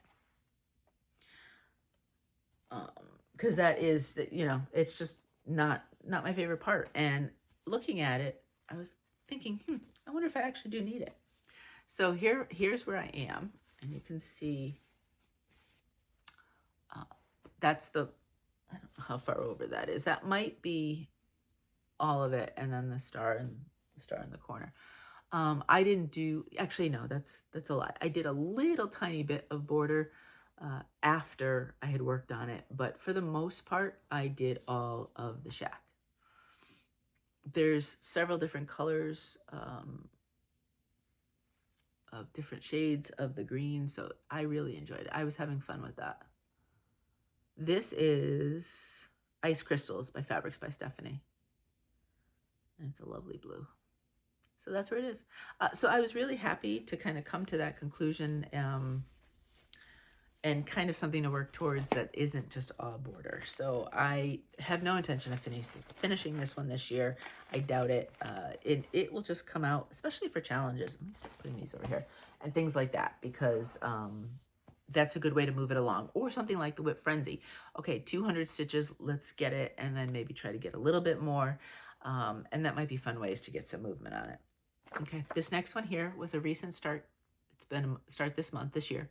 Because that is, it's just not my favorite part. And looking at it, I was thinking, I wonder if I actually do need it. So here's where I am. And you can see, that's I don't know how far over that is. That might be all of it, and then the star in the corner. I didn't do, actually, no, that's a lot. I did a little tiny bit of border after I had worked on it, but for the most part, I did all of the shack. There's several different colors of different shades of the green. So I really enjoyed it. I was having fun with that. This is Ice Crystals by Fabrics by Stephanie. And it's a lovely blue. So that's where it is. So I was really happy to kind of come to that conclusion and kind of something to work towards that isn't just a border. So I have no intention of finishing this one this year. I doubt it. It will just come out, especially for challenges. Let me start putting these over here and things like that, because that's a good way to move it along. Or something like the Whip Frenzy. Okay, 200 stitches, let's get it, and then maybe try to get a little bit more. And that might be fun ways to get some movement on it. Okay, this next one here was a recent start. It's been a start this year.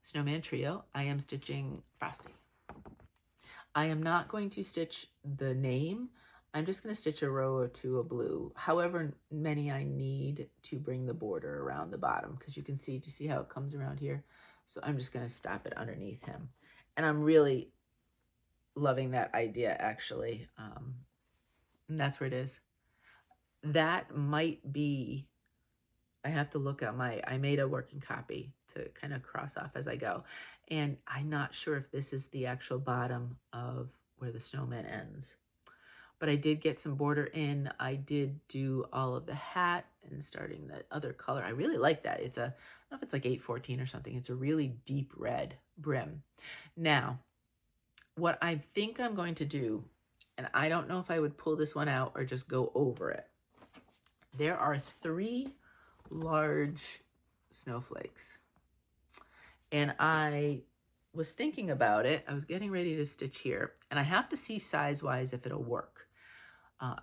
Snowman Trio. I am stitching Frosty. I am not going to stitch the name. I'm just going to stitch a row or two of blue, however many I need to bring the border around the bottom, because you can see, do you see how it comes around here? So I'm just going to stop it underneath him. And I'm really loving that idea, actually. And that's where it is. That might be, I have to look at I made a working copy to kind of cross off as I go. And I'm not sure if this is the actual bottom of where the snowman ends. But I did get some border in. I did do all of the hat and starting the other color. I really like that. It's I don't know if it's like 814 or something. It's a really deep red brim. Now, what I think I'm going to do, and I don't know if I would pull this one out or just go over it. There are 3 large snowflakes. And I was thinking about it. I was getting ready to stitch here. And I have to see size-wise if it'll work.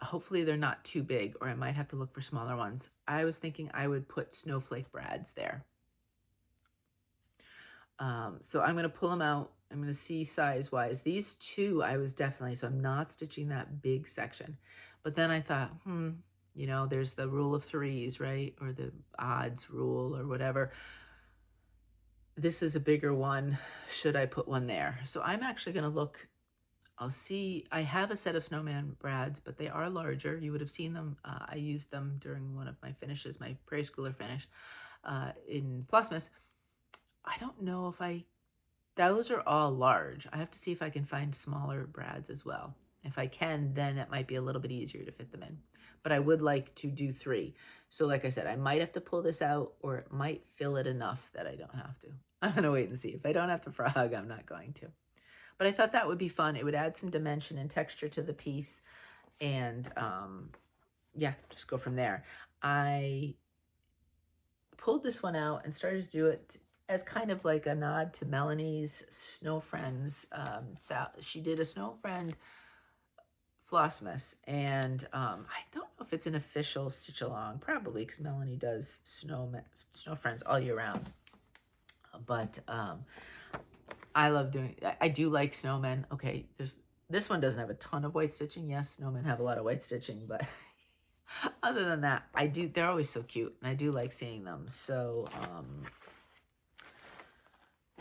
Hopefully they're not too big, or I might have to look for smaller ones. I was thinking I would put snowflake brads there. So I'm going to pull them out. I'm going to see size-wise. These 2 I was definitely, so I'm not stitching that big section. But then I thought, you know, there's the rule of 3s, right? Or the odds rule or whatever. This is a bigger one. Should I put one there? So I'm actually going to look. I'll see. I have a set of snowman brads, but they are larger. You would have seen them. I used them during one of my finishes, my Prairie Schooler finish in Flosstube. I don't know if those are all large. I have to see if I can find smaller brads as well. If I can, then it might be a little bit easier to fit them in. But I would like to do 3. So like I said, I might have to pull this out, or it might fill it enough that I don't have to. I'm going to wait and see. If I don't have to frog, I'm not going to. But I thought that would be fun. It would add some dimension and texture to the piece. And yeah, just go from there. I pulled this one out and started to do it as kind of like a nod to Melanie's Snow Friends. She did a Snow Friend Flossmas, and I don't know if it's an official stitch along, probably, because Melanie does Snow Friends all year round. But I love doing. I do like snowmen. Okay, this one doesn't have a ton of white stitching. Yes, snowmen have a lot of white stitching, but other than that, I do. They're always so cute, and I do like seeing them. So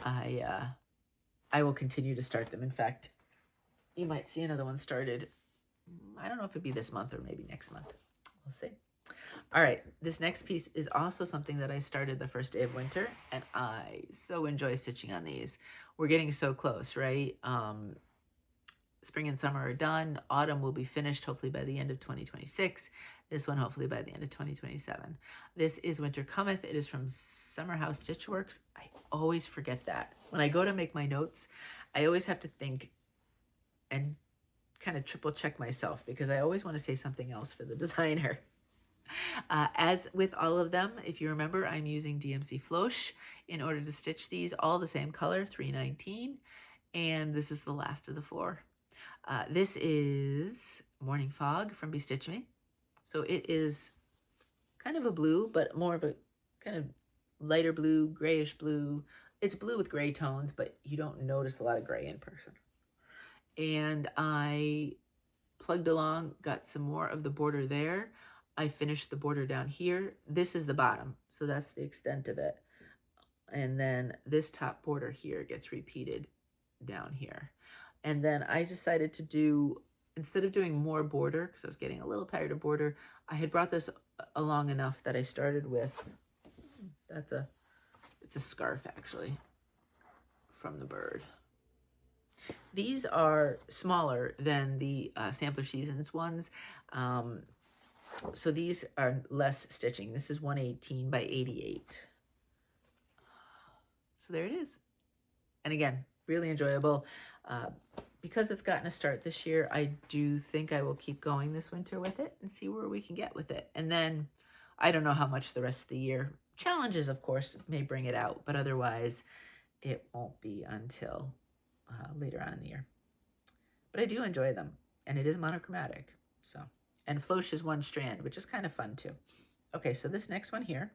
I will continue to start them. In fact, you might see another one started. I don't know if it'd be this month or maybe next month. We'll see. All right, this next piece is also something that I started the first day of winter, and I so enjoy stitching on these. We're getting so close, right? Spring and summer are done. Autumn will be finished hopefully by the end of 2026. This one hopefully by the end of 2027. This is Winter Cometh. It is from Summer House Stitchworks. I always forget that. When I go to make my notes, I always have to think and kind of triple check myself, because I always want to say something else for the designer. As with all of them, if you remember, I'm using DMC Floche in order to stitch these, all the same color, 319, and this is the last of the 4. This is Morning Fog from Bestitchme. So it is kind of a blue, but more of a kind of lighter blue, grayish blue. It's blue with gray tones, but you don't notice a lot of gray in person. And I plugged along, got some more of the border there. I finished the border down here. This is the bottom, so that's the extent of it. And then this top border here gets repeated down here. And then I decided to do, instead of doing more border, because I was getting a little tired of border, I had brought this along enough that I started with it's a scarf actually from the bird. These are smaller than the Sampler Seasons ones. So these are less stitching. This is 118 by 88. So there it is. And again, really enjoyable. Because it's gotten a start this year, I do think I will keep going this winter with it and see where we can get with it. And then I don't know how much the rest of the year. Challenges, of course, may bring it out, but otherwise it won't be until later on in the year. But I do enjoy them, and it is monochromatic. So, and Flosh is one strand, which is kind of fun too. Okay, so this next one here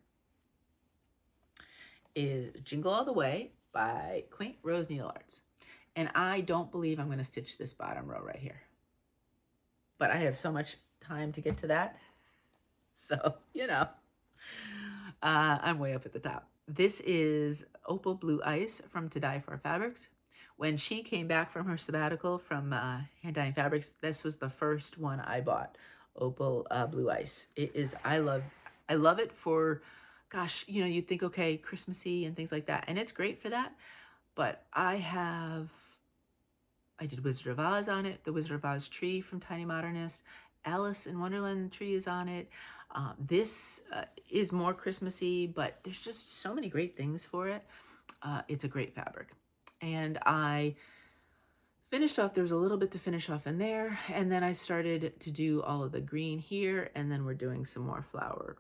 is Jingle All the Way by Quaint Rose Needle Arts. And I don't believe I'm going to stitch this bottom row right here. But I have so much time to get to that. So, you know, I'm way up at the top. This is Opal Blue Ice from To Dye For Fabrics. When she came back from her sabbatical from Hand Dyeing Fabrics, this was the first one I bought, Opal Blue Ice. It is, I love it for, gosh, you know, you'd think, okay, Christmassy and things like that. And it's great for that. But I did Wizard of Oz on it, the Wizard of Oz tree from Tiny Modernist. Alice in Wonderland tree is on it. This is more Christmassy, but there's just so many great things for it. It's a great fabric. And I finished off, there was a little bit to finish off in there. And then I started to do all of the green here. And then we're doing some more flower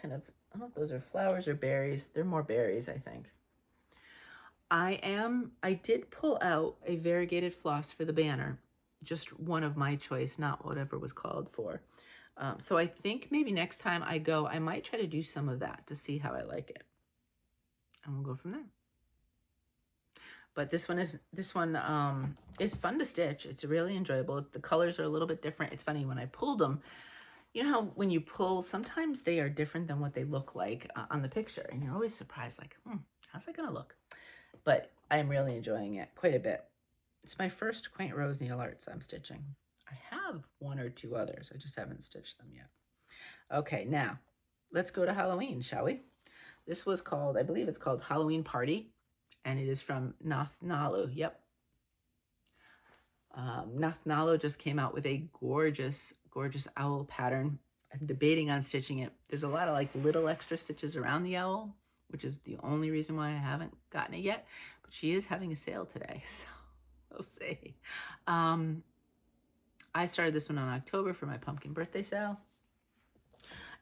kind of, I don't know if those are flowers or berries. They're more berries, I think. I did pull out a variegated floss for the banner, just one of my choice, not whatever was called for. So I think maybe next time I go, I might try to do some of that to see how I like it. And we'll go from there. But this one is fun to stitch. It's really enjoyable. The colors are a little bit different. It's funny, when I pulled them, you know how when you pull, sometimes they are different than what they look like on the picture. And you're always surprised, like, how's that going to look? But I'm really enjoying it quite a bit. It's my first Quaint Rose Needle Arts I'm stitching. I have one or two others. I just haven't stitched them yet. Okay, now let's go to Halloween, shall we? This was called, I believe it's called Halloween Party, and it is from Nathnalu. Yep. Nathnalu just came out with a gorgeous, gorgeous owl pattern. I'm debating on stitching it. There's a lot of like little extra stitches around the owl, which is the only reason why I haven't gotten it yet. But she is having a sale today, so we'll see. I started this one on October for my pumpkin birthday sale.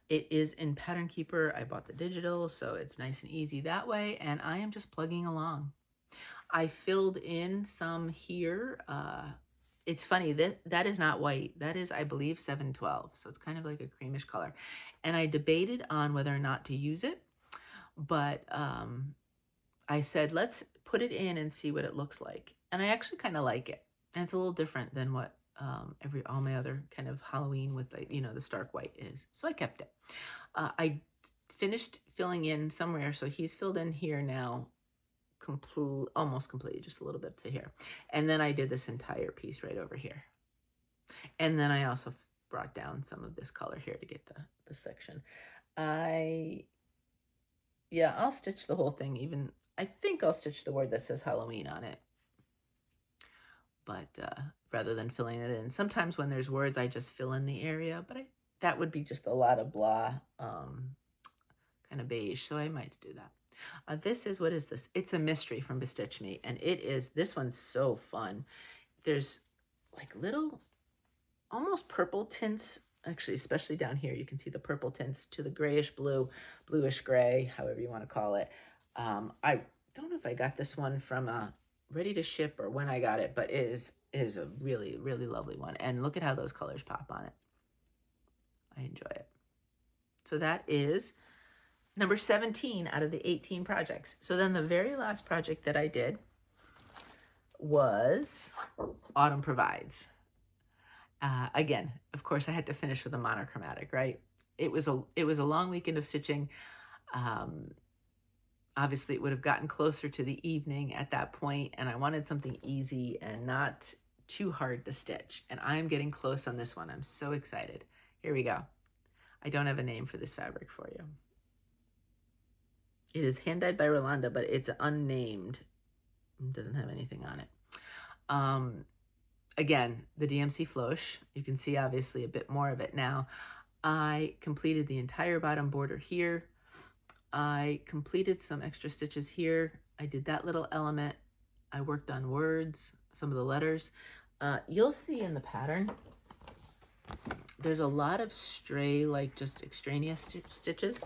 It is in Pattern Keeper. I bought the digital, so it's nice and easy that way, and I am just plugging along. I filled in some here. It's funny, that is not white. That is, I believe, 712, so it's kind of like a creamish color. And I debated on whether or not to use it, but I said, let's put it in and see what it looks like. And I actually kind of like it. And it's a little different than what all my other kind of Halloween with the stark white is. So I kept it. I finished filling in somewhere, so he's filled in here now, almost completely, just a little bit to here. And then I did this entire piece right over here. And then I also brought down some of this color here to get the section. I'll stitch the whole thing. Even I think I'll stitch the word that says Halloween on it. But rather than filling it in. Sometimes when there's words, I just fill in the area, but that would be just a lot of blah, kind of beige, so I might do that. What is this? It's a mystery from Bestitchme, and this one's so fun. There's like little, almost purple tints, actually, especially down here, you can see the purple tints to the grayish blue, bluish gray, however you want to call it. I don't know if I got this one from ready to ship or when I got it, but it is a really, really lovely one. And look at how those colors pop on it. I enjoy it. So that is number 17 out of the 18 projects. So then the very last project that I did was Autumn Provides. Again, of course, I had to finish with a monochromatic, right? It was a long weekend of stitching. Obviously, it would have gotten closer to the evening at that point, and I wanted something easy and not too hard to stitch. And I'm getting close on this one. I'm so excited. Here we go. I don't have a name for this fabric for you. It is hand dyed by Rolanda, but it's unnamed. It doesn't have anything on it. Again, the DMC Floche. You can see obviously a bit more of it now. I completed the entire bottom border here. I completed some extra stitches here. I did that little element. I worked on words, some of the letters. You'll see in the pattern, there's a lot of stray, like just extraneous stitches.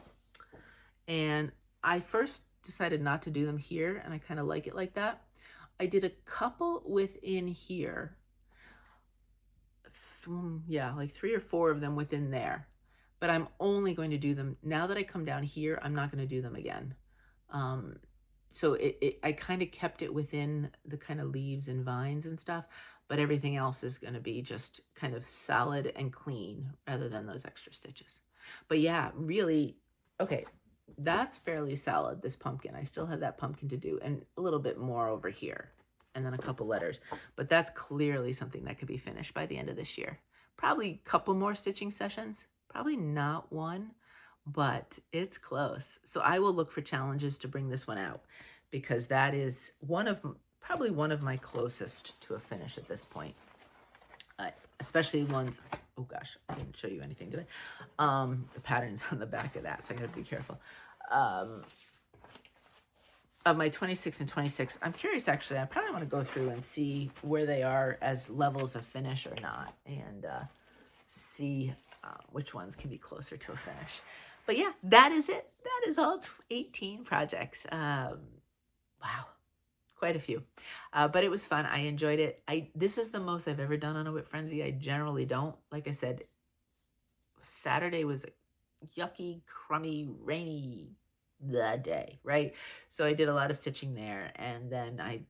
And I first decided not to do them here, and I kind of like it like that. I did a couple within here. Yeah, like 3 or 4 of them within there. But I'm only going to do them, now that I come down here, I'm not going to do them again. So I kind of kept it within the kind of leaves and vines and stuff, but everything else is going to be just kind of solid and clean rather than those extra stitches. But yeah, really, okay, that's fairly solid, this pumpkin. I still have that pumpkin to do, and a little bit more over here, and then a couple letters. But that's clearly something that could be finished by the end of this year. Probably a couple more stitching sessions, probably not one, but it's close. So I will look for challenges to bring this one out, because that is probably one of my closest to a finish at this point. Especially ones, oh gosh, I didn't show you anything, did I? The pattern's on the back of that, so I gotta be careful. Of my 26 and 26, I'm curious actually, I probably want to go through and see where they are as levels of finish or not, and see which ones can be closer to a finish. But yeah, that is it. That is all 18 projects. Wow, quite a few. But it was fun. I enjoyed it. This is the most I've ever done on a Whip Frenzy. I generally don't. Like I said, Saturday was a yucky, crummy, rainy day, right? So I did a lot of stitching there, and then I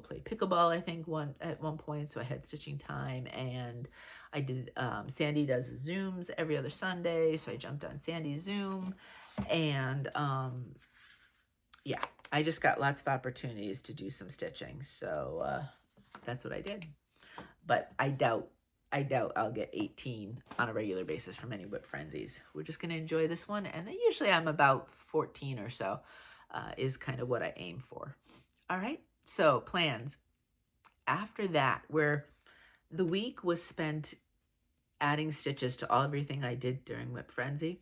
played pickleball, I think, at one point, so I had stitching time, and I did, Sandy does Zooms every other Sunday, so I jumped on Sandy's Zoom, and yeah, I just got lots of opportunities to do some stitching, so that's what I did. But I doubt I'll get 18 on a regular basis from any Whip Frenzies. We're just going to enjoy this one, and then usually I'm about 14 or so is kind of what I aim for. All right, so plans. After that, where the week was spent adding stitches to everything I did during Whip Frenzy,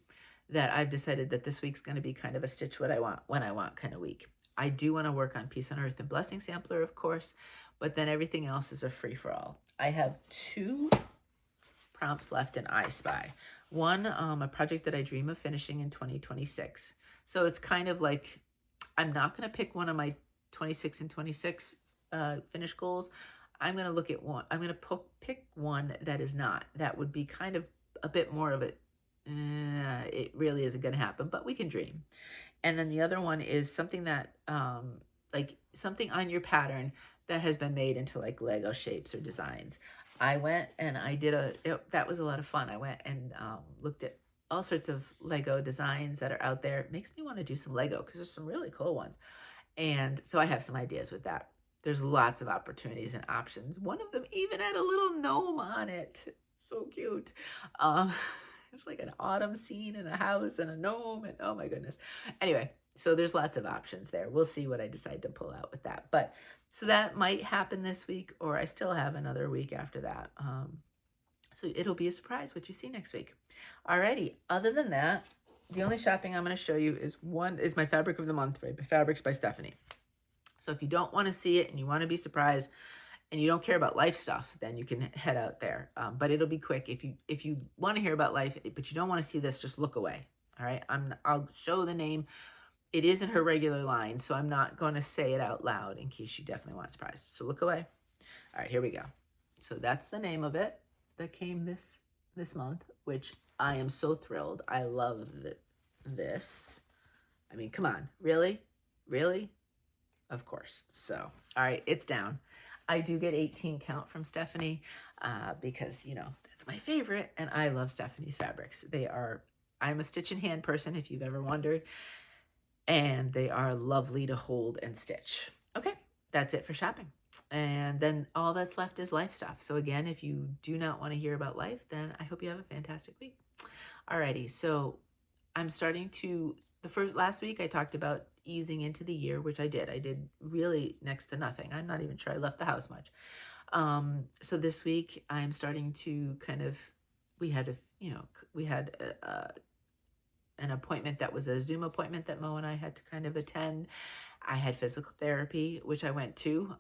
that I've decided that this week's going to be kind of a stitch what I want, when I want kind of week. I do want to work on Peace on Earth and Blessing Sampler, of course, but then everything else is a free-for-all. I have 2 prompts left in I Spy. One, a project that I dream of finishing in 2026. So it's kind of like, I'm not going to pick one of my 26 and 26 finish goals. I'm going to look at one. I'm going to pick one that is not. That would be kind of a bit more of it. It really isn't going to happen, but we can dream. And then the other one is something that, like something on your pattern that has been made into like Lego shapes or designs. I went and I did that was a lot of fun. I went and looked at all sorts of Lego designs that are out there. It makes me want to do some Lego because there's some really cool ones. And so I have some ideas with that. There's lots of opportunities and options. One of them even had a little gnome on it. So cute. It was like an autumn scene in a house and a gnome, and oh my goodness. Anyway, so there's lots of options there. We'll see what I decide to pull out with that. But so that might happen this week, or I still have another week after that. So it'll be a surprise what you see next week. Alrighty, other than that, the only shopping I'm going to show you is my fabric of the month, right? Fabrics by Stephanie. So if you don't want to see it and you want to be surprised and you don't care about life stuff, then you can head out there. But it'll be quick. If you want to hear about life, but you don't want to see this, just look away. All right, I'll show the name. It isn't her regular line, so I'm not going to say it out loud in case you definitely want surprise. So look away. All right, here we go. So that's the name of it that came this month, which I am so thrilled. I love this. I mean, come on, really? Really? Of course. So, all right, it's down. I do get 18 count from Stephanie because, you know, that's my favorite, and I love Stephanie's fabrics. I'm a stitch in hand person, if you've ever wondered, and they are lovely to hold and stitch. Okay, that's it for shopping. And then all that's left is life stuff. So again, if you do not want to hear about life, then I hope you have a fantastic week. Alrighty, so I'm starting to, last week I talked about easing into the year, which I did really next to nothing. I'm not even sure I left the house much. So this week I'm starting to kind of, we had an appointment that was a Zoom appointment that Mo and I had to kind of attend. I had physical therapy, which I went to.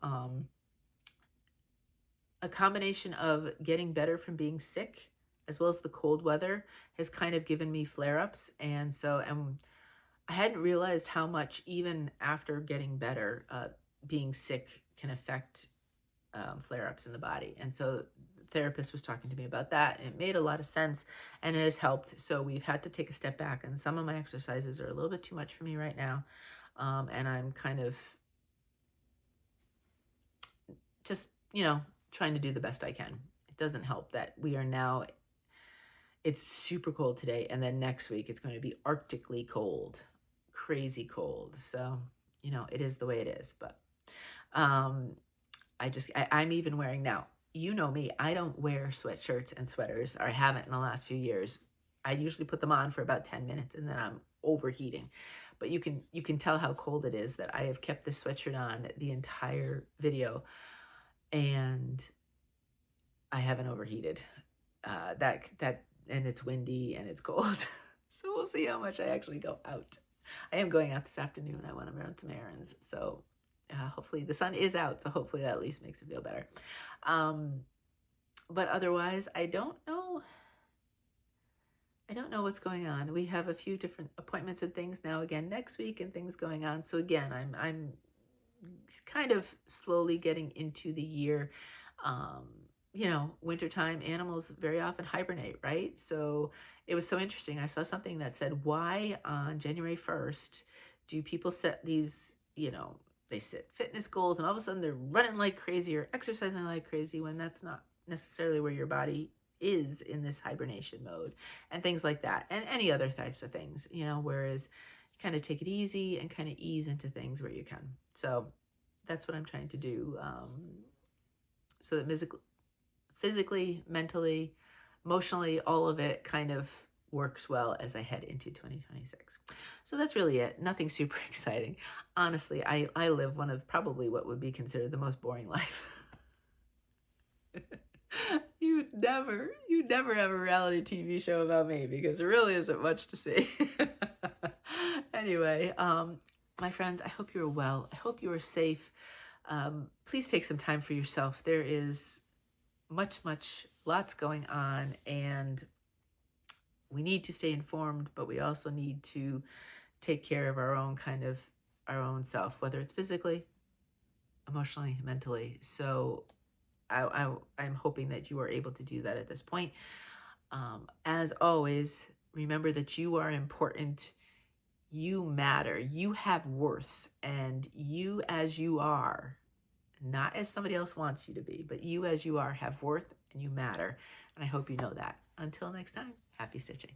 A combination of getting better from being sick as well as the cold weather has kind of given me flare-ups. And so I hadn't realized how much, even after getting better, being sick can affect flare-ups in the body. And so the therapist was talking to me about that, and it made a lot of sense, and it has helped. So we've had to take a step back, and some of my exercises are a little bit too much for me right now. And I'm kind of just, trying to do the best I can. It doesn't help that we are now, it's super cold today, and then next week it's going to be arctically cold, crazy cold. So, it is the way it is. But I'm even wearing now, you know me, I don't wear sweatshirts and sweaters, or I haven't in the last few years. I usually put them on for about 10 minutes and then I'm overheating. But you can tell how cold it is that I have kept this sweatshirt on the entire video, and I haven't overheated. And it's windy and it's cold. So we'll see how much I actually go out. I am going out this afternoon. I want to run some errands. So hopefully the sun is out. So hopefully that at least makes it feel better. But otherwise, I don't know what's going on. We have a few different appointments and things now again next week and things going on. So again, I'm kind of slowly getting into the year. Wintertime animals very often hibernate, right? So it was so interesting. I saw something that said, why on January 1st do people set these, they set fitness goals and all of a sudden they're running like crazy or exercising like crazy, when that's not necessarily where your body is in this hibernation mode, and things like that, and any other types of things, whereas you kind of take it easy and kind of ease into things where you can. So that's what I'm trying to do, so that physically, mentally, emotionally, all of it kind of works well as I head into 2026. So that's really it. Nothing super exciting. Honestly, I live one of probably what would be considered the most boring life. You'd never have a reality TV show about me, because there really isn't much to see. Anyway, my friends, I hope you're well. I hope you are safe. Please take some time for yourself. There is lots going on, and we need to stay informed, but we also need to take care of our own self, whether it's physically, emotionally, mentally. So I'm hoping that you are able to do that at this point. As always, remember that you are important. You matter. You have worth, and you as you are, not as somebody else wants you to be, but you as you are have worth and you matter. And I hope you know that. Until next time, happy stitching.